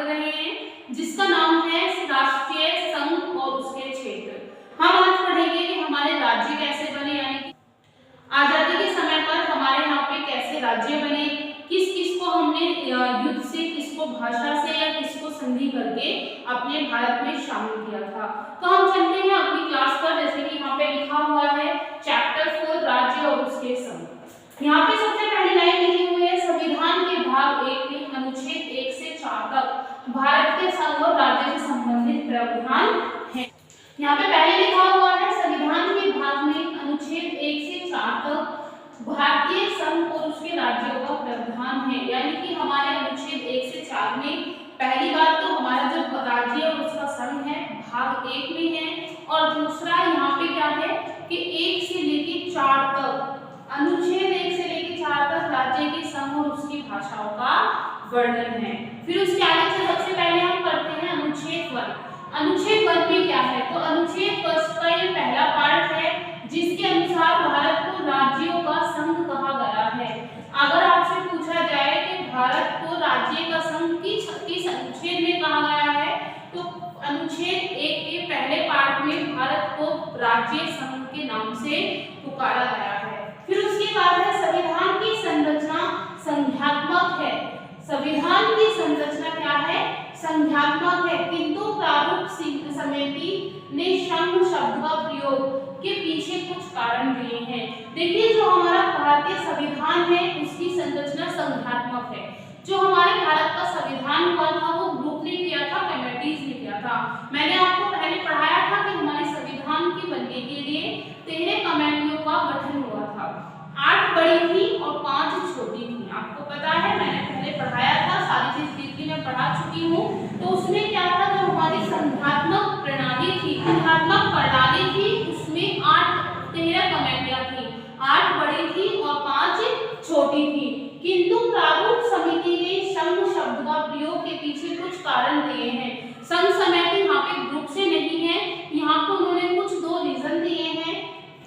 कर रहे हैं जिसका नाम है राष्ट्रीय संघ और उसके क्षेत्र। हम आज पढ़ेंगे कि हमारे राज्य कैसे बने, यानी कि आजादी के समय पर हमारे यहाँ पे कैसे राज्य बने, किस किस को हमने युद्ध से, किसको भाषा से या किसको संधि करके अपने भारत में शामिल किया था। तो हम चलते हैं अपनी क्लास पर। जैसे कि यहाँ पे लिखा हुआ है चैप्टर 4 राज्य और उसके संघ। यहाँ पे सबसे पहली लाइन लिखी हुई है संविधान के भाग 1 में अनुच्छेद 1 से 4 तक भारत के संघ और राज्य से संबंधित प्रावधान है। यहाँ पे पहले लिखा हुआ है संविधान के भाग में अनुच्छेद 1 से 4 तक भारतीय संघ और उसके राज्यों का प्रावधान है, यानी कि हमारे अनुच्छेद 1 से 4 में पहली बात तो हमारा जो राज्य और उसका संघ है भाग 1 में है, और दूसरा यहाँ पे क्या है कि 1 से लेके 4 तक अनुच्छेद 1 से लेके 4 तक राज्य के संघ और उसकी भाषाओं का वर्णन है। फिर उसके आगे से सबसे पहले हम पढ़ते हैं अनुच्छेद 1। अनुच्छेद 1 में क्या है, तो अनुच्छेद 1 का ये पहला पार्ट है जिसके अनुसार भारत को राज्यों का संघ कहा गया है। अगर आपसे पूछा जाए कि भारत को राज्य का संघ किस अनुच्छेद में कहा गया है, तो अनुच्छेद 1 के पहले पार्ट में भारत को राज्य संघ के नाम से पुकारा गया है। फिर उसके बाद है संविधान की संरचना संख्यात्मक है। संविधान की संरचना क्या है, संख्यात्मक है, किंतु प्रारूप समिति ने संघ शब्द का प्रयोग के पीछे कुछ कारण दिए हैं। देखिए जो हमारा भारतीय संविधान है उसकी संरचना संख्यात्मक है। जो हमारे भारत का संविधान हुआ था वो ग्रुप ने किया था, कमेटीज ने किया था। मैंने आपको पहले पढ़ाया था कि हमारे संविधान के बनने के लिए 13 कमेटियों का गठन हुआ था। 8 बड़ी थी और 5 छोटी थी। आपको पता है, मैंने पहले पढ़ाया था, सारी चीज डीपली में पढ़ा चुकी हूँ। तो उसमें क्या था, जो हमारी संघात्मक प्रणाली थी, संघात्मक प्रणाली थी, उसमें 13 कमेटियां थी, 8 बड़ी थी और 5 छोटी थी। किंतु प्रारूप समिति ने संघ शब्द का प्रयोग के पीछे कुछ कारण दिए हैं। संघ समिति यहाँ पे ग्रुप से नहीं है, यहाँ पे उन्होंने कुछ 2 रीजन दिए हैं।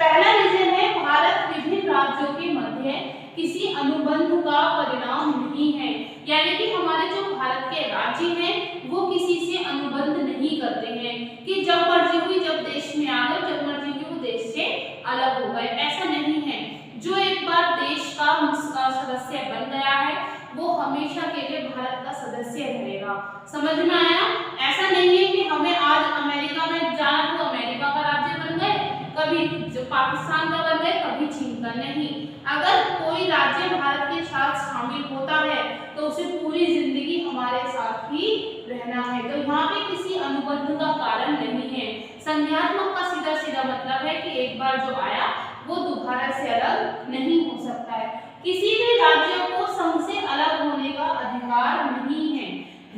पहला रीजन है भारत विभिन्न राज्यों के मध्य किसी अनुबंध का परिणाम नहीं है, यानी कि हमारे जो भारत के राज्य हैं वो किसी से अनुबंध नहीं करते हैं कि जब मर्जी हुई जब देश में आ गए, जब मर्जी हुई वो देश से अलग हो गए, ऐसा नहीं है। जो एक बार देश का सदस्य बन गया है वो हमेशा के लिए भारत का सदस्य रहेगा। समझ में आया? ऐसा नहीं है कि हमें आज अमेरिका में जाना तो अमेरिका का राज्य बन गए, कभी पाकिस्तान का बन गए, कभी चीन का, नहीं। अगर कोई राज्य भारत के साथ शामिल होता है तो उसे पूरी जिंदगी हमारे साथ ही रहना है। तो यहाँ पे किसी अनुबंध का कारण नहीं है। संज्ञात्मक का सीधा सीधा मतलब है कि एक बार जो आया वो दोबारा से अलग नहीं हो सकता है। किसी भी राज्य को संघ से अलग होने का अधिकार नहीं है।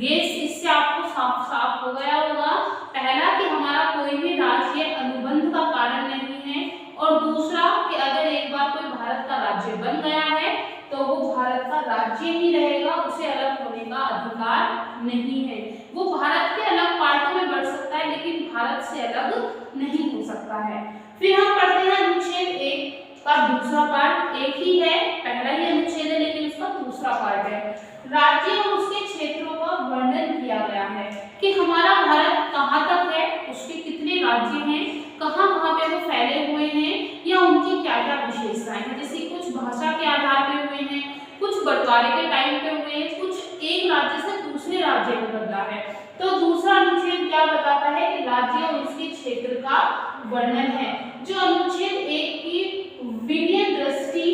ये इससे आपको साफ साफ हो गया होगा। पहला कि हमारा कोई भी राज्य अनुबंध का कारण नहीं है, और दूसरा कि अगर एक बार कोई भारत का राज्य बन गया है तो वो भारत का राज्य ही रहेगा, उसे अलग होने का अधिकार नहीं है। वो भारत के अलग पार्टों में बढ़ सकता है लेकिन भारत से अलग नहीं हो सकता है। फिर हम पढ़ते हैं अनुच्छेद 1 का दूसरा पार्ट। एक ही है, पहला ही अनुच्छेद है लेकिन उसका दूसरा पार्ट है। राज्य और उसके क्षेत्रों का वर्णन किया गया है कि हमारा भारत कहाँ तक है, उसके कितने राज्य हैं, कहाँ कहाँ पे वो फैले हुए हैं, या उनकी क्या क्या विशेषताएं हैं। जैसे कुछ भाषा के आधार पे हुए हैं, कुछ बंटवारे के टाइम पे हुए हैं, कुछ एक राज्य से दूसरे राज्य में बदला है। तो दूसरा अनुच्छेद क्या बताता है कि राज्य और उसके क्षेत्र का वर्णन है। जो अनुच्छेद 1 की विनय दृष्टि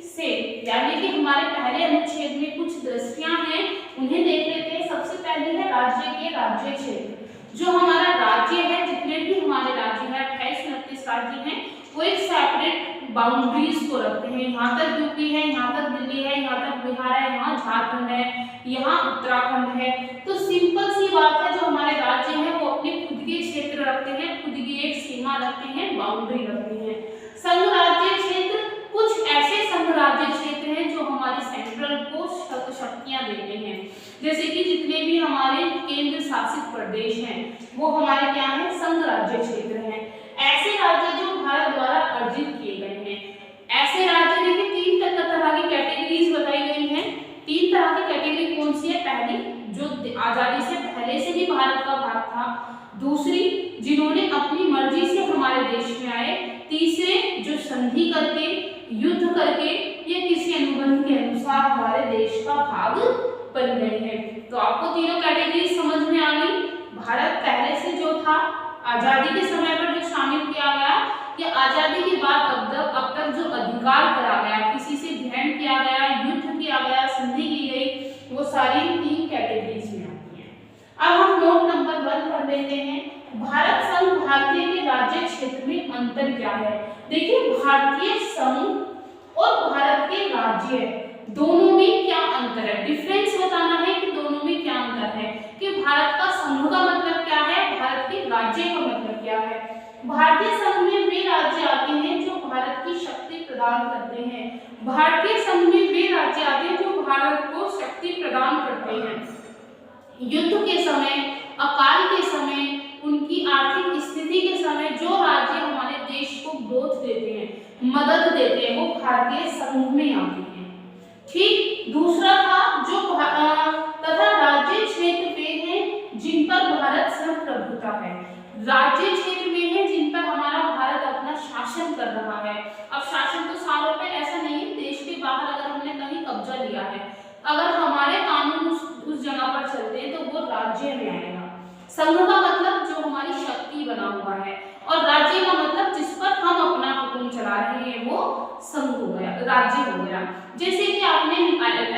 से, यानी कि हमारे पहले अनुच्छेद में कुछ दृष्टियां हैं, उन्हें देख लेते हैं। सबसे पहली है राज्य के राज्य क्षेत्र। जो हमारा राज्य है, जितने भी हमारे राज्य हैं, 28-29 राज्य हैं, वो एक सेपरेट बाउंड्रीज को रखते हैं। यहाँ तक यूपी है, यहाँ तक दिल्ली है, यहाँ तक बिहार है, यहाँ झारखंड है, यहाँ उत्तराखंड है। तो सिंपल सी बात है, जो हमारे राज्य हैं वो अपने खुद के क्षेत्र रखते हैं, खुद की एक सीमा रखते हैं, बाउंड्री रखते हैं। संघ राज्य क्षेत्र, कुछ ऐसे संघ राज्य क्षेत्र हैं जो हमारे सेंट्रल को शक्तियां देते हैं। जैसे कि जितने भी हमारे केंद्र शासित प्रदेश हैं वो हमारे क्या हैं, संघ राज्य क्षेत्र हैं। ऐसे राज्य जो भारत द्वारा अर्जित किए गए हैं। ऐसे राज्य देखिए 3 तरह की कैटेगरीज बताई गई हैं। 3 तरह की कैटेगरी कौन सी है? पहली जो आजादी से देश का भाग बन गए हैं। तो आपको तीनों कैटेगरी समझ में आ गई। भारत पहले से जो था आजादी के समय पर जो शामिल किया गया, कि आजादी के बाद अब तक जो अधिकार करा गया, किसी से ग्रहण किया गया, युद्ध किया गया, संधि की गई, वो सारी 3 कैटेगरीज में आती हैं। अब हम नोट नंबर 1 पढ़ लेते हैं। भारत संघ भारतीय के राज्य क्षेत्र में अंतर क्या है। देखिए, भारतीय संघ और भारत के राज्य दोनों में क्या अंतर है, डिफरेंस बताना है कि दोनों में क्या अंतर है, कि भारत का संघ का मतलब क्या है, भारत के राज्य का मतलब क्या है। भारतीय संघ में वे राज्य आते हैं जो भारत की शक्ति प्रदान करते हैं। भारतीय संघ में वे राज्य आते हैं जो भारत को शक्ति प्रदान करते हैं। युद्ध के समय, अकाल के समय, उनकी आर्थिक स्थिति के समय जो राज्य हमारे देश को ग्रोथ देते हैं, मदद देते हैं, वो भारतीय संघ में आते हैं। ठीक। दूसरा था जो तथा राज्य क्षेत्र वे हैं जिन पर भारत संप्रभुता है। राज्य क्षेत्र में है जिन पर हमारा भारत अपना शासन कर रहा है। अब शासन तो सालों पे ऐसा नहीं है, देश के बाहर अगर हमने कहीं कब्जा लिया है, अगर हमारे कानून उस जगह पर चलते हैं तो वो राज्य में आएगा। संघ का मतलब जो हमारी शक्ति बना हुआ है, और राज्य का मतलब जिस पर हम अपना हुक्म चला रहे हैं वो संघ हो गया, राज्य हो गया। जैसे कि आपने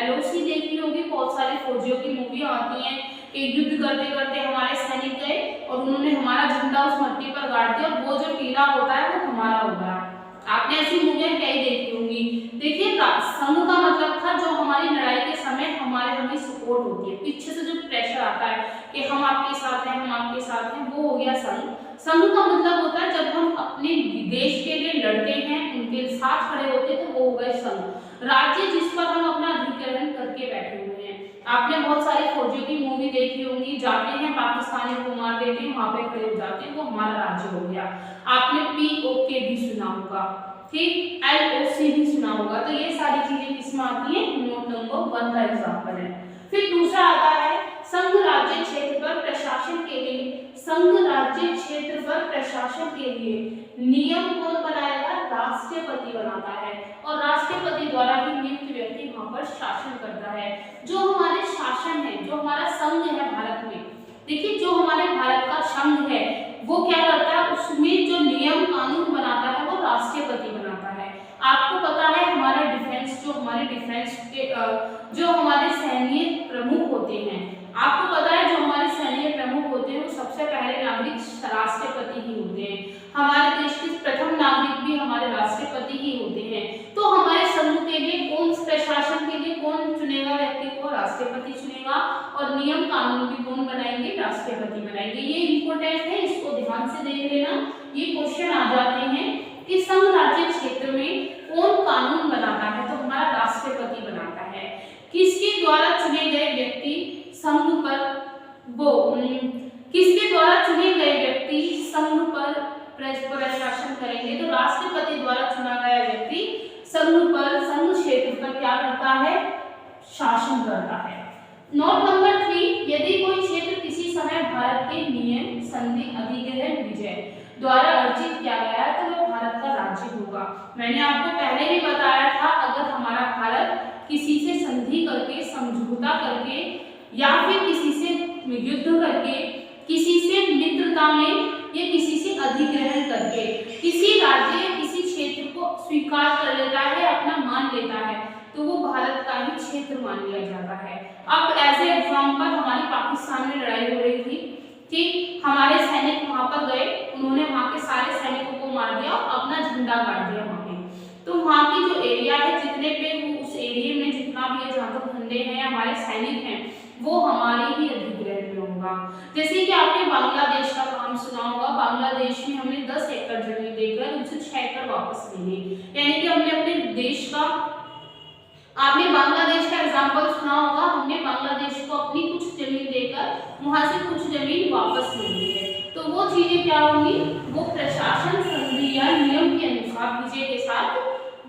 एलओसी देखी होगी, बहुत सारी फौजियों की मूवी आती हैं कि युद्ध करते करते हमारे सैनिक गए और उन्होंने हमारा झंडा उस मट्टी पर गाड़ दिया और वो जो टीला होता है वो हमारा हो गया। आपने ऐसी मूवियां क्या ही देखी होंगी। देखिए, संघ का मतलब था जो हमारी लड़ाई के समय हमें सपोर्ट होती है, पीछे से जो प्रेशर आता है कि हम आपके साथ हैं, हम आपके साथ हैं, वो हो गया संघ। संघ का मतलब होता है जब हम अपने देश के लिए लड़ते हैं, उनके साथ खड़े होते हैं, तो वो हो गए संघ। राज्य जिस पर हम अपना अधिग्रहण करके बैठे हुए हैं। आपने बहुत सारी फौजियों की मूवी देखी होंगी, जाते हैं पाकिस्तानियों को मार देते हैं, वहां पे खड़े हो जाते हैं, वो हमारा राज्य हो गया। आपने पीओके भी सुना होगा, ठीक, एलओसी भी सुना होगा। तो ये सारी चीजें किसमें आती हैं, नोट नंबर 1 का एग्जांपल है। फिर दूसरा आता है संघ राज्य क्षेत्र पर प्रशासन के लिए। संघ राज्य क्षेत्र पर प्रशासन के लिए नियम कौन बनाएगा, राष्ट्रपति बनाता है, और राष्ट्रपति द्वारा ही नियुक्त व्यक्ति वहां पर शासन करता है। जो हमारे शासन है, जो हमारा संघ है भारत में, देखिए जो हमारे भारत का संघ है वो क्या करता है, उसमें जो नियम कानून बनाता है वो राष्ट्रपति बनाता है। आपको पता है हमारा डिफेंस, जो हमारे डिफेंस के जो हमारे सैन्य प्रमुख होते हैं, आपको पता है जो हमारे सैन्य प्रमुख होते हैं वो सबसे पहले नागरिक राष्ट्रपति ही होते हैं। हमारे देश के प्रथम नागरिक भी हमारे राष्ट्रपति ही होते हैं। तो हमारे संघ के लिए कौन, प्रशासन के लिए कौन चुनेगा व्यक्ति को, राष्ट्रपति चुनेगा, और नियम कानून भी कौन बनाएंगे, राष्ट्रपति बनाएंगे। ये इंपॉर्टेंट है, इसको ध्यान से देख लेना। ये क्वेश्चन आ जाते हैं कि संघ राज्य क्षेत्र में कौन कानून बनाता है, तो हमारा राष्ट्रपति बनाता है। किसके द्वारा चुने गए व्यक्ति संघ पर किसके द्वारा चुने गए व्यक्ति संघ पर प्रशासन करेंगे, तो राष्ट्रपति द्वारा चुना गया व्यक्ति संघ पर, संघ क्षेत्र पर क्या करता है, शासन करता है। नोट नंबर 3, यदि कोई क्षेत्र किसी समय भारत के नियम, संधि, अधिग्रहण, विजय द्वारा अर्जित किया गया है तो वह भारत का राज्य होगा। मैंने आपको पहले भी बताया था, अगर हमारा भारत किसी से संधि करके, समझौता करके, या फिर किसी से युद्ध करके, किसी से मित्रता में, या किसी से अधिग्रहण करके किसी राज्य, किसी क्षेत्र को स्वीकार कर लेता है, अपना मान लेता है, तो वो भारत का ही क्षेत्र मान लिया जाता है। अब एज ए एग्जाम्पल, हमारी पाकिस्तान में लड़ाई हो रही थी, ठीक, हमारे सैनिक वहां पर गए, उन्होंने वहां के सारे सैनिकों को मार दिया, अपना झंडा गाड़ दिया वहां पे। तो वहां की जो एरिया है, जितने पे उस एरिया में जितना भी है, जहाँ तक झंडे हैं, हमारे सैनिक हैं, वो हमारे ही अधिग्रहण में होगा। जैसे कि आपने बांग्लादेश का नाम सुना होगा, बांग्लादेश में हमने 10 एकड़ जमीन देकर उनसे 6 एकड़ वापस ले ली, यानी कि हमने अपने देश का, आपने बांग्लादेश का एग्जांपल सुना होगा, हमने बांग्लादेश को अपनी कुछ जमीन देकर वहां से कुछ जमीन वापस ले ली है। तो वो चीजें क्या होंगी, वो प्रशासन, संधि या नियम के अनुसार विजय के साथ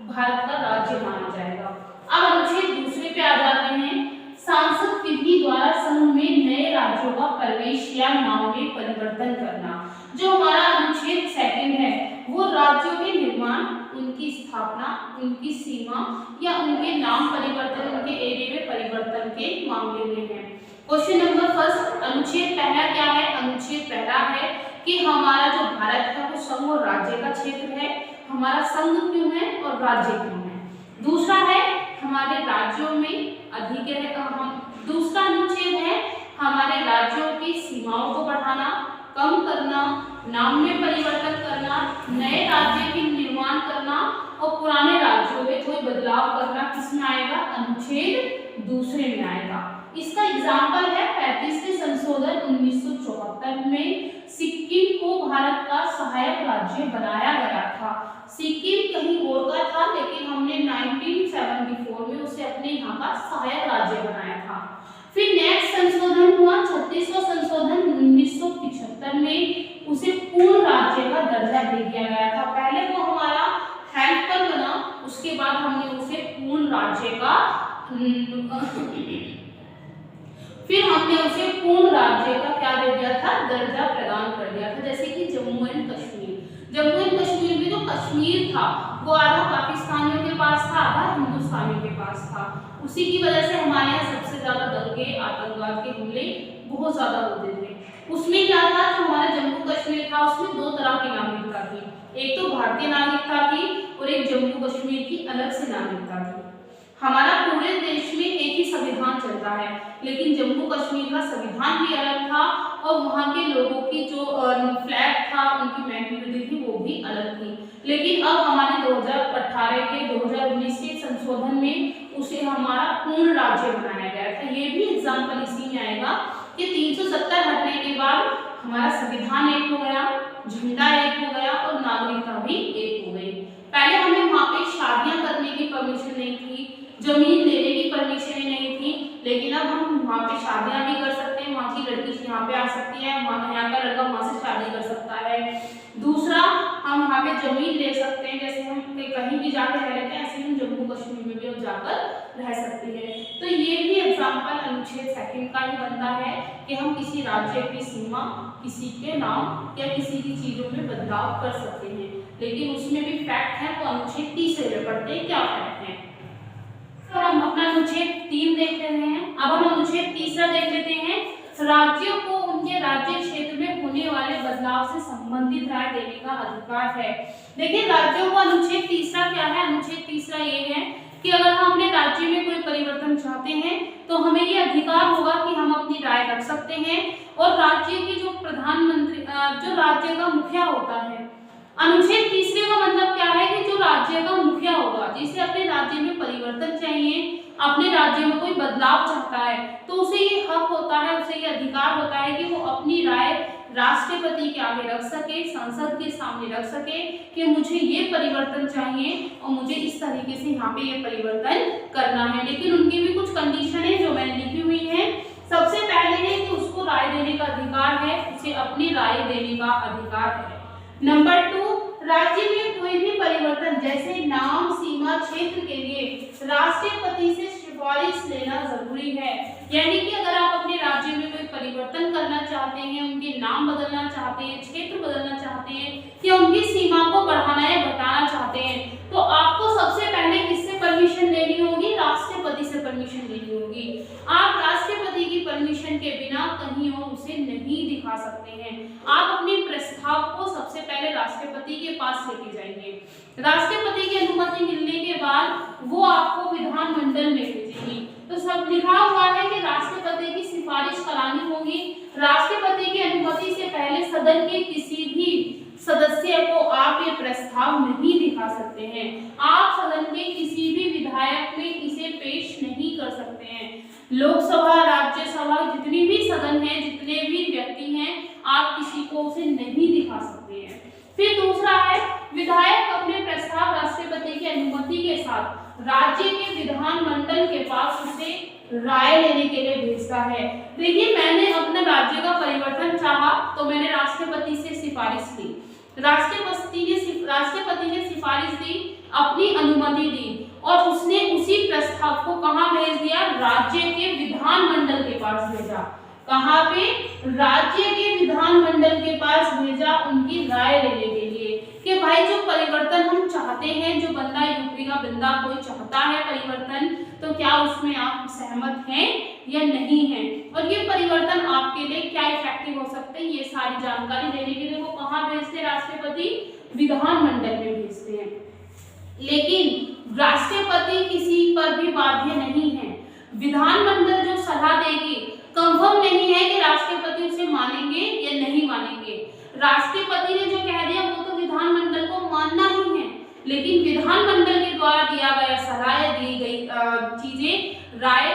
भारत का राज्य माना जाएगा। अब अनुच्छेद दूसरे पे आ जाते हैं, सांसद विधि द्वारा संघ में नए राज्यों का प्रवेश या नाम में परिवर्तन करना। जो हमारा अनुच्छेद 2 है वो राज्यों के निर्माण, उनकी उनकी स्थापना, उनकी सीमा या उनके नाम परिवर्तन, उनके एरिया में परिवर्तन के मामले में है। क्वेश्चन नंबर फर्स्ट, अनुच्छेद पहला क्या है? अनुच्छेद पहला है कि हमारा जो भारत है वो संघ और राज्य का क्षेत्र है। हमारा संघ क्यों है और राज्य क्यों है? दूसरा है हमारे राज्यों में दूसरा अनुच्छेद है हमारे राज्यों की सीमाओं को बढ़ाना, कम करना, नाम में परिवर्तन करना, नए राज्य के निर्माण करना और पुराने राज्यों में कोई बदलाव करना किसमें आएगा? अनुच्छेद दूसरे में आएगा। इसका एग्जाम्पल है 35वें संशोधन 1974 में सिक्किम को भारत का सहायक राज्य बनाया गया था। सिक्किम कहीं और का था लेकिन हमने 1974 में उसे अपने यहाँ का सहायक राज्य बनाया था। फिर नेक्स्ट संशोधन हुआ 36वां संशोधन 1975 में, उसे पूर्ण राज्य का दर्जा दे दिया गया था। पहले वो हमारा हेल्पर बना, उसके बाद हमने उसे पूर्ण राज्य का क्या दे दिया था? दर्जा प्रदान कर दिया था। जैसे कि जम्मू एंड कश्मीर में जो कश्मीर था वो आधा पाकिस्तानियों के पास था, आधा हिंदुस्तानियों के पास था। उसी की वजह से हमारे यहाँ सबसे ज्यादा दंगे, आतंकवाद के हमले बहुत ज्यादा होते थे। उसमें क्या था, जो हमारा जम्मू कश्मीर था उसमें दो तरह की नागरिकता थी, एक तो भारतीय नागरिकता थी और एक जम्मू कश्मीर की अलग से नागरिकता थी। हमारा पूरे देश में एक ही संविधान चलता है लेकिन जम्मू कश्मीर का संविधान भी अलग था और वहाँ के लोगों की जो फ्लैग था, उनकी मेंटेलिटी थी वो भी अलग थी। लेकिन अब हमारे 2018 के 2019 के संशोधन में उसे हमारा पूर्ण राज्य बनाया गया था। ये भी एग्जाम्पल इसी में आएगा कि 370 हटने के बाद हमारा संविधान एक हो गया, झंडा एक हो गया और नागरिकता भी एक हो गई। पहले हमें वहाँ पे शादियां करने की परमिशन नहीं थी, जमीन लेने की परमिशन ही नहीं थी, लेकिन अब हम वहाँ पे शादियां भी कर सकते हैं। वहाँ की लड़की यहाँ पे आ सकती है, यहाँ का लड़का वहाँ से शादी कर सकता है। दूसरा, हम वहाँ पे जमीन ले सकते हैं, जैसे हम कहीं भी जाकर रह लेते हैं ऐसे हम जम्मू कश्मीर में भी अब जाकर रह सकते हैं। तो ये भी एग्जाम्पल अनुच्छेद सेकंड का ही बनता है कि हम किसी राज्य की सीमा, किसी के नाम या किसी की चीजों में बदलाव कर सकते हैं। लेकिन उसमें भी फैक्ट है वो अनुच्छेद 30 में पढ़ते हैं, क्या फैक्ट है। तो हम अपना अनुच्छेद 3 देख रहे हैं। अब हम अनुच्छेद तीसरा देख लेते हैं। राज्यों को उनके राज्य क्षेत्र में होने वाले बदलाव से संबंधित राय देने का अधिकार है। देखिए राज्यों को अनुच्छेद तीसरा क्या है? अनुच्छेद तीसरा ये है कि अगर हम अपने राज्य में कोई परिवर्तन चाहते हैं तो हमें ये अधिकार होगा कि हम अपनी राय रख सकते हैं। और राज्य की जो प्रधानमंत्री, जो राज्य का मुखिया होता है, अनुच्छेद तीसरे का मतलब क्या है कि जो राज्य का मुखिया होगा, जिसे अपने राज्य में परिवर्तन चाहिए, अपने राज्य में कोई बदलाव चाहता है, तो उसे ये हक होता है, उसे ये अधिकार होता है कि वो अपनी राय राष्ट्रपति के आगे रख सके, संसद के सामने रख सके कि मुझे ये परिवर्तन चाहिए और मुझे इस तरीके से यहाँ पे ये परिवर्तन करना है। लेकिन उनकी भी कुछ कंडीशन है जो मैंने लिखी हुई है। सबसे पहले है कि उसको राय देने का अधिकार है, उसे अपनी राय देने का अधिकार है। नंबर 2, राज्य में कोई भी परिवर्तन जैसे नाम, सीमा, क्षेत्र के लिए राष्ट्रपति से सिफारिश लेना जरूरी है। यानी कि अगर आप अपने राज्य में कोई परिवर्तन करना चाहते हैं, उनके नाम बदलना चाहते हैं, क्षेत्र बदलना चाहते हैं या उनकी सीमा को बढ़ाना या घटाना चाहते हैं, तो आपको सबसे पहले किससे परमिशन लेनी होगी? राष्ट्रपति से परमिशन लेनी होगी। आप राष्ट्रपति की परमिशन के बिना कहीं और उसे नहीं दिखा सकते हैं। आप अपने प्रस्ताव को सबसे पहले राष्ट्रपति के पास लेके जाएंगे। राष्ट्रपति की अनुमति मिलने के बाद वो आपको विधानमंडल में भेजेगी। तो सब लिखा हुआ है कि राष्ट्रपति की सिफारिश करानी होगी। राष्ट्रपति की अनुमति से पहले सदन के किसी भी सदस्य को आप ये प्रस्ताव नहीं दिखा सकते हैं। आप सदन के किसी भी विधायक में इसे पेश नहीं कर सकते हैं। लोकसभा, राज्यसभा, जितनी भी सदन है, जितने भी व्यक्ति हैं, आप किसी को उसे नहीं दिखा सकते हैं। फिर दूसरा है, विधायक अपने प्रस्ताव राष्ट्रपति की अनुमति के साथ राज्य के विधानमंडल के पास उसे राय लेने के लिए भेजता है। देखिए मैंने अपने राज्य का परिवर्तन चाहा तो मैंने राष्ट्रपति से सिफारिश की, राष्ट्रपति ने सिफारिश दी, अपनी अनुमति दी और उसने उसी प्रस्ताव को कहां भेज दिया? राज्य के विधानमंडल के पास भेजा। कहां पे? राज्य के विधानमंडल के पास भेजा उनकी राय लेने के लिए कि भाई जो परिवर्तन हम चाहते हैं, जो बंदा यूपी का बंदा कोई चाहता है परिवर्तन, तो क्या उसमें आप सहमत हैं या नहीं हैं, और ये परिवर्तन आपके लिए क्या इफेक्टिव हो सकते हैं, ये सारी जानकारी देने के लिए वो कहाँ भेजते हैं राष्ट्रपति, विधानमंडल में भेजते हैं। लेकिन राष्ट्रपति किसी पर भी बाध्य नहीं है। विधानमंडल जो सलाह देगी, कंफर्म नहीं है कि राष्ट्रपति उसे मानेंगे या नहीं मानेंगे। राष्ट्रपति ने जो कह दिया वो तो विधानमंडल को मानना ही है, लेकिन विधानमंडल के द्वारा दिया गया सलाह, दी गई चीजें, राय,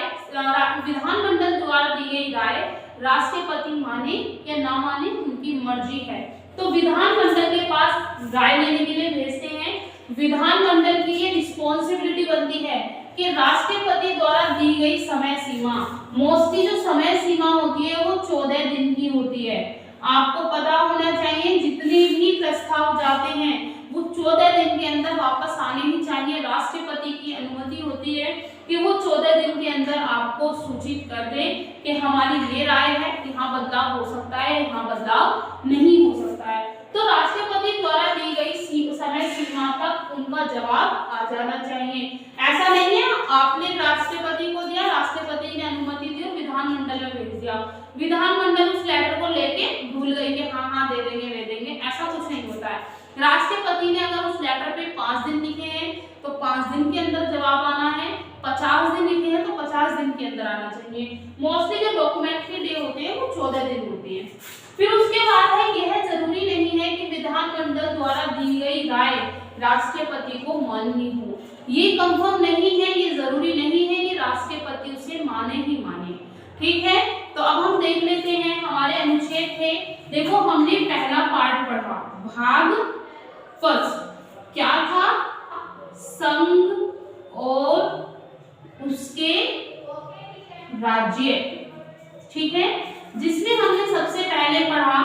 विधानमंडल द्वारा दी गई राय राष्ट्रपति माने या ना माने उनकी मर्जी है। तो विधानमंडल के पास राय लेने के लिए भेजते हैं। विधानमंडल की ये रिस्पॉन्सिबिलिटी बनती है कि राष्ट्रपति द्वारा दी गई समय सीमा, मोस्टली जो समय सीमा होती है वो 14 दिन की होती है। आपको पता होना चाहिए जितने भी प्रस्ताव जाते हैं वो 14 दिन के अंदर वापस आने ही चाहिए। राष्ट्रपति की अनुमति होती है कि वो 14 दिन के अंदर आपको सूचित कर दे कि हमारी ये राय है, यहाँ बदलाव हो सकता है, यहाँ बदलाव नहीं हो सकता है। तो राष्ट्रपति द्वारा दी गई समय सीमा तक उनका जवाब आ जाना चाहिए। ऐसा नहीं है आपने राष्ट्रपति को दिया, राष्ट्रपति ने अनुमति दी, विधानमंडल में भेज दिया, विधानमंडल उस लेटर को लेके भूल गई कि हाँ दे देंगे दे देंगे, ऐसा कुछ नहीं होता है। राष्ट्रपति ने अगर उस लेटर पे 5 दिन लिखे हैं तो 5 दिन के अंदर जवाब आना है, 50 दिन लिखे हैं तो 50 दिन के अंदर आना चाहिए। मोस्टली जो डॉक्यूमेंट्री डे होते हैं वो 14 दिन होते हैं। फिर उसके बाद है, यह जरूरी नहीं है कि विधानमंडल द्वारा दी गई राय राष्ट्रपति को माननी हो। ये कंफर्म नहीं है, ये जरूरी नहीं है कि राष्ट्रपति उसे माने ही माने। ठीक है, तो अब हम देख लेते हैं हमारे अनुच्छेद थे। देखो हमने पहला पार्ट पढ़ा, भाग फर्स्ट क्या था, संघ और उसके राज्य। ठीक है, जिसमें हमने सबसे पहले पढ़ा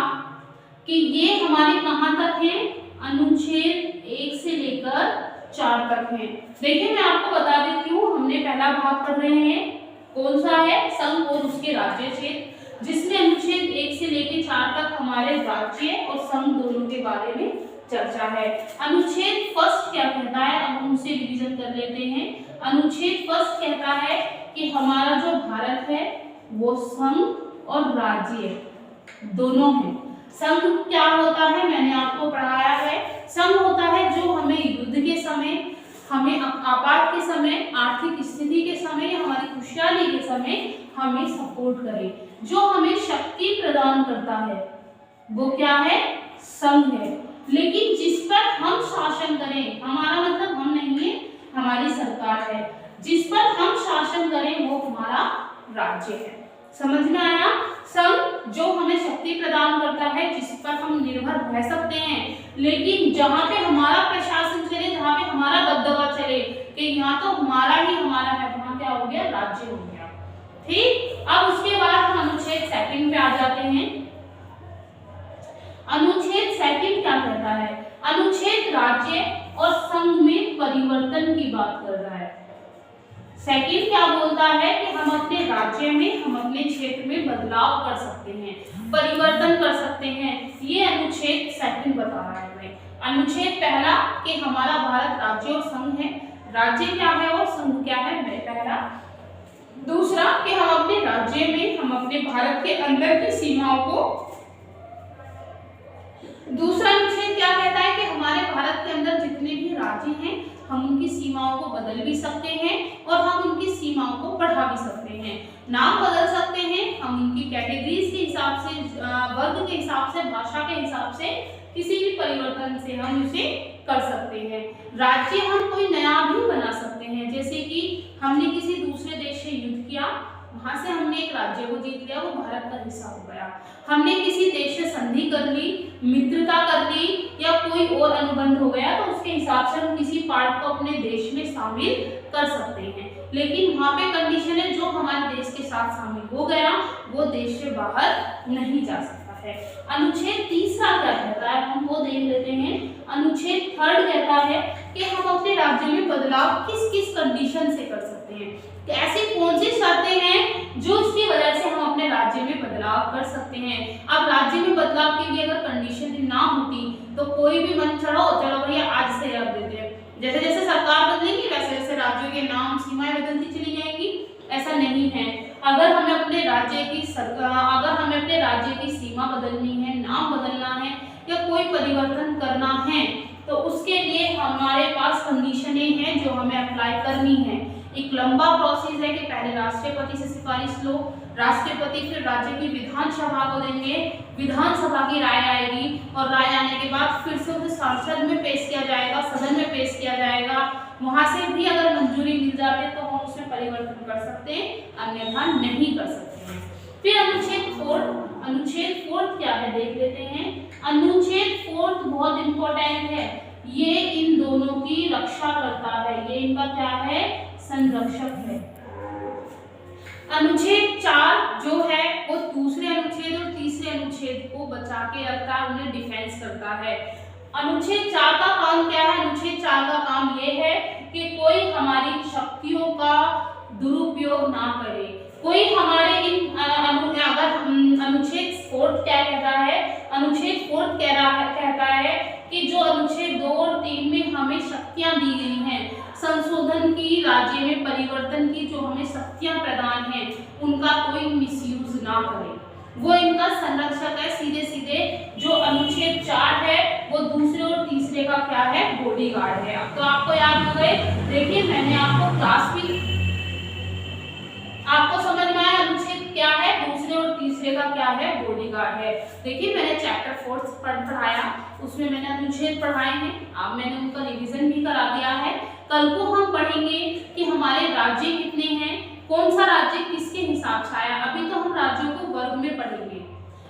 कि ये हमारे कहां तक है, अनुच्छेद 1 से लेकर 4 तक है। देखिए मैं आपको बता देती हूँ, हमने पहला भाग पढ़ रहे हैं, कौन सा है, संघ और उसके राज्य क्षेत्र, जिसमें अनुच्छेद 1 से लेकर 4 तक हमारे राज्य और संघ दोनों के बारे में चर्चा है। अनुच्छेद फर्स्ट क्या कहता है, अब हम उसे रिवीजन कर लेते हैं। अनुच्छेद फर्स्ट कहता है कि हमारा जो भारत है वो संघ और राज्य दोनों हैं। संघ क्या होता है, मैंने आपको पढ़ाया है। संघ होता है जो हमें युद्ध के समय, हमें आपात के समय, आर्थिक स्थिति के समय या हमारी खुशहाली के समय हमें सपोर्ट करे, जो हमें शक्ति प्रदान करता है, वो क्या है, संघ है। लेकिन जिस पर हम शासन करें, हमारा मतलब हम नहीं है, हमारी सरकार है, जिस पर हम शासन करें वो हमारा राज्य है। समझ में आया। संघ जो हमें शक्ति प्रदान करता है, जिस पर हम निर्भर रह सकते हैं, लेकिन जहाँ पे हमारा प्रशासन चले, जहाँ पे हमारा दबदबा चले कि यहाँ तो हमारा ही हमारा है, वहाँ क्या हो गया, राज्य हो गया। ठीक, अब उसके बाद हम अनुच्छेद 2 पे आ जाते हैं। अनुच्छेद 2 क्या कहता है, अनुच्छेद राज्य और संघ में परिवर्तन की बात कर रहा है। सेकंड क्या बोलता है कि हम अपने राज्य में, हम अपने क्षेत्र में बदलाव कर सकते हैं, परिवर्तन कर सकते हैं। ये अनुच्छेद 2 बता रहा है हमें। अनुच्छेद पहला कि हमारा भारत राज्य और संघ है, राज्य क्या है और संघ क्या है, पहला। दूसरा कि हम अपने राज्य में, हम अपने भारत के अंदर की सीमाओं को, दूसरा अनुच्छेद क्या कहता है कि हमारे भारत के अंदर जितने भी राज्य हैं हम उनकी सीमाओं को बदल भी सकते हैं और हम उनकी सीमाओं को बढ़ा भी सकते हैं। नाम बदल सकते हैं, हम उनकी कैटेगरीज के हिसाब से, वर्ग के हिसाब से, भाषा के हिसाब से, किसी भी परिवर्तन से हम उसे कर सकते हैं। राज्य हम कोई नया भी बना सकते हैं, जैसे कि हमने किसी दूसरे देश से युद्ध किया, वहां से हमने एक राज्य को जीत लिया, वो भारत का हिस्सा हो गया। हमने किसी देश से संधि कर ली, मित्रता कर ली या कोई और अनुबंध हो गया, तो उसके हिसाब से हम किसी पार्ट को अपने देश में शामिल कर सकते हैं। लेकिन वहाँ पे कंडीशन है, जो हमारे देश के साथ शामिल हो गया वो देश से बाहर नहीं जा सकता है। अनुच्छेद 3 क्या कहता है, हम वो देख लेते हैं। अनुच्छेद 3 कहता है कि हम अपने राज्य में बदलाव किस किस कंडीशन से कर सकते हैं, ऐसी कौन सी शर्तें हैं जो इसकी वजह से हम अपने राज्य में बदलाव कर सकते हैं। अब राज्य में बदलाव के लिए अगर कंडीशन ना होती तो कोई भी मन चढ़ो चलो भैया आज से रख देते हैं। जैसे जैसे सरकार बदलेगी वैसे वैसे राज्यों के नाम सीमाएं बदलती चली जाएंगी। ऐसा नहीं है। अगर हमें अपने राज्य की सीमा बदलनी है, नाम बदलना है या कोई परिवर्तन करना है तो उसके लिए हमारे पास कंडीशनें हैं जो हमें अप्लाई करनी है। एक लंबा प्रोसेस है कि पहले राष्ट्रपति से सिफारिश लो, राष्ट्रपति फिर राज्य की विधानसभा को देंगे, विधानसभा की राय आएगी और राय आने के बाद फिर से उसे संसद में पेश किया जाएगा, सदन में पेश किया जाएगा। वहां से भी अगर मंजूरी मिल जाती है तो हम उसमें परिवर्तन कर सकते हैं, अन्यथा नहीं कर सकते हैं। फिर अनुच्छेद 4 क्या है देख लेते हैं। अनुच्छेद 4 बहुत इंपॉर्टेंट है। ये इन दोनों की रक्षा करता है, ये इनका क्या है, संरक्षक है। अनुच्छेद 4 जो है वो दूसरे अनुच्छेद और तीसरे अनुच्छेद को बचा के रखता है, उन्हें डिफेंस करता है। अनुच्छेद 4 का काम क्या है? अनुच्छेद 4 का काम ये है कि कोई हमारी शक्तियों का दुरुपयोग ना करे, कोई हमारे अनुच्छेद 4 क्या कहता है? अनुच्छेद 4 कहता है कि जो अनुच्छेद 2 और 3 में हमें शक्तियां दी गई हैं, संशोधन की, राज्य में परिवर्तन की जो हमें शक्तियां प्रदान हैं, उनका कोई मिसयूज ना करे। वो इनका संरक्षक है। सीधे सीधे जो अनुच्छेद 4 है वो दूसरे और तीसरे का क्या है? बॉडीगार्ड है। अब तो आपको याद हो गए। देखिए मैंने आपको क्लास भी आपको समझ में आया अनुच्छेद क्या है, दूसरे और तीसरे का क्या है? बॉडीगार्ड है। देखिए मैंने चैप्टर 4 पढ़ाया, उसमें मैंने अनुच्छेद पढ़ाए हैं, अब मैंने उनका रिवीजन भी करा दिया है। कल को हम पढ़ेंगे कि हमारे राज्य कितने हैं, कौन सा राज्य किसके हिसाब से आया। अभी तो हम राज्यों को वर्ग में पढ़ेंगे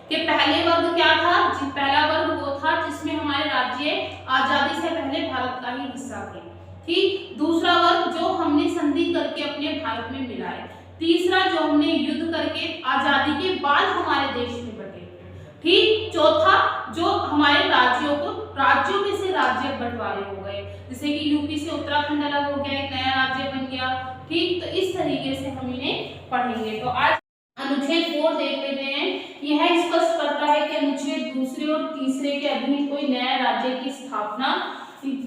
कि पहले वर्ग क्या था। पहला वर्ग वो था जिसमें हमारे राज्य आजादी से पहले भारत का ही हिस्सा थे, ठीक। दूसरा वर्ग जो हमने संधि करके अपने भारत में मिलाए। तीसरा जो हमने युद्ध करके आजादी के बाद हमारे देश में बटे, ठीक। चौथा जो हमारे राज्यों में से राज्य बंटवारे हो गए, जैसे कि यूपी से उत्तराखंड अलग हो गया, एक नया राज्य बन गया, ठीक। तो इस तरीके से हम इन्हें पढ़ेंगे। तो आज अनुच्छेद 4 देख लेते हैं। यह स्पष्ट करता है कि अनुच्छेद दूसरे और तीसरे के अधीन कोई नया राज्य की स्थापना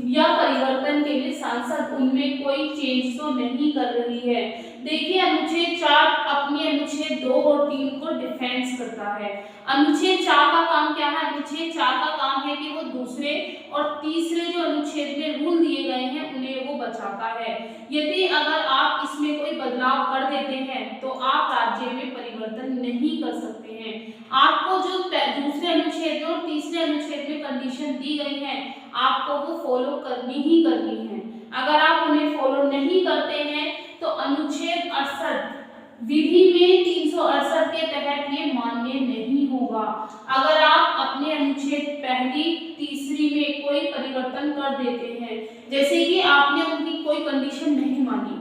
या परिवर्तन के लिए सांसद उनमें कोई चेंज तो नहीं कर रही है। देखिए अनुच्छेद 4 अपने अनुच्छेद 2 और 3 को डिफेंस करता है। अनुच्छेद 4 का काम क्या है? अनुच्छेद 4 का काम है कि वो दूसरे और तीसरे जो अनुच्छेद में रूल दिए गए हैं उन्हें वो बचाता है। यदि अगर आप इसमें कोई बदलाव कर देते हैं तो आप राज्य में परिवर्तन नहीं कर सकते हैं। आपको जो दूसरे अनुच्छेद और तीसरे अनुच्छेद में कंडीशन दी गई है आपको वो फॉलो करनी ही करनी है। अगर आप उन्हें फॉलो नहीं करते हैं तो अनुच्छेद 68 विधि में 368 के तहत ये मान्य नहीं होगा। अगर आप अपने अनुच्छेद पहली तीसरी में कोई परिवर्तन कर देते हैं, जैसे कि आपने उनकी कोई कंडीशन नहीं मानी,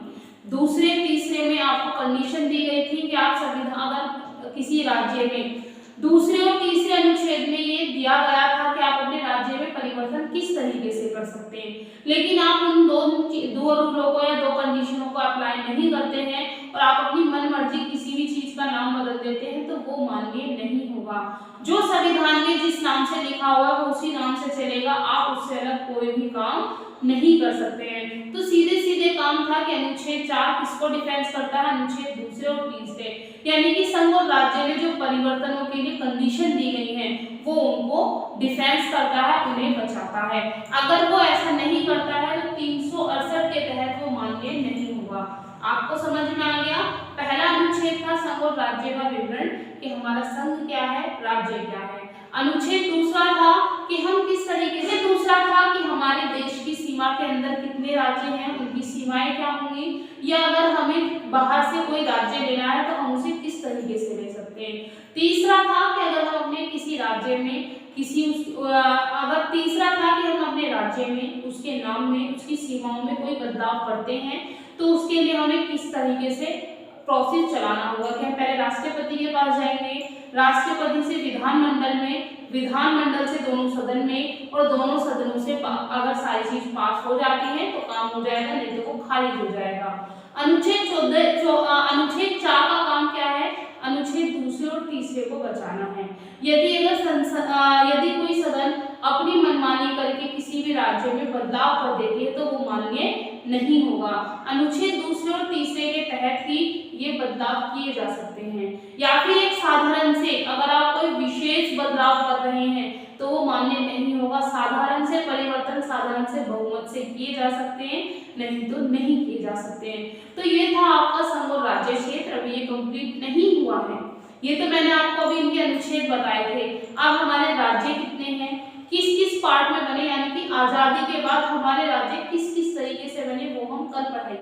दूसरे तीसरे में आपको कंडीशन दी गई थी कि आप संविधान अगर किसी राज्य में दूसरे और तीसरे अनुच्छेद में ये दिया गया था कि आप अपने राज्य में परिवर्तन किस तरीके से कर सकते हैं, लेकिन आप उन दो रूलों को या दो कंडीशनों को अप्लाई नहीं करते हैं और आप अपनी मनमर्जी किसी भी चीज का नाम बदल देते हैं तो वो मान्य नहीं होगा। जो संविधान में जिस नाम से लिखा हुआ है वो उसी नाम से चलेगा, आप उससे अलग कोई भी काम नहीं कर सकते हैं। तो सीधे सीधे काम था कि अनुच्छेद 4 किसको डिफेंस करता है? अनुच्छेद दूसरे और तीसरे, यानी कि संघ और राज्य में जो परिवर्तनों के लिए कंडीशन दी गई है वो उनको डिफेंस करता है, उन्हें बचाता है। अगर वो ऐसा नहीं करता है तो 368 के तहत वो मान्य नहीं होगा। आपको समझ में आ गया? पहला अनुच्छेद था संघ और राज्य का विवरण कि हमारा संघ क्या है, राज्य क्या है। अनुच्छेद दूसरा था कि हम किस तरीके से, दूसरा था कि हमारे देश की सीमा के अंदर कितने राज्य हैं, उनकी सीमाएं क्या होंगी, या अगर हमें बाहर से कोई राज्य लेना है तो हम उसे किस तरीके से ले सकते हैं। तीसरा था कि अगर हम अपने किसी राज्य में तीसरा था कि हम अपने राज्य में उसके नाम में उसकी सीमाओं में कोई बदलाव करते हैं तो उसके लिए हमें किस तरीके से प्रोसेस चलाना होगा कि हम पहले राष्ट्रपति के पास जाएंगे, राष्ट्रपति से विधानमंडल में, विधानमंडल से दोनों सदन में, और दोनों सदनों से अगर सारी चीज पास हो जाती है तो काम हो जाएगा, नहीं तो वो खारिज हो जाएगा। अनुच्छेद 4 का काम क्या है? अनुच्छेद दूसरे और तीसरे को बचाना है। यदि कोई सदन अपनी मनमानी भी राज्य में बदलाव कर देती है तो वो मान्य नहीं होगा। अनुच्छेद 2 और 3 के तहत ही ये बदलाव किए जा सकते हैं। या फिर एक साधारण से अगर आप कोई विशेष बदलाव कर रहे हैं तो वो मान्य नहीं होगा। साधारण से परिवर्तन साधारण से बहुमत से किए जा सकते हैं, नहीं तो नहीं किए जा सकते हैं। तो ये था आपका संघ और राज्य क्षेत्र। अभी ये कंप्लीट नहीं हुआ है। ये तो मैंने आपको अभी इनके अनुच्छेद बताए थे। अब हमारे राज्य कितने हैं, किस किस पार्ट में बने, यानी कि आजादी के बाद हमारे राज्य किस किस तरीके से बने, वो हम कल पढ़ेंगे।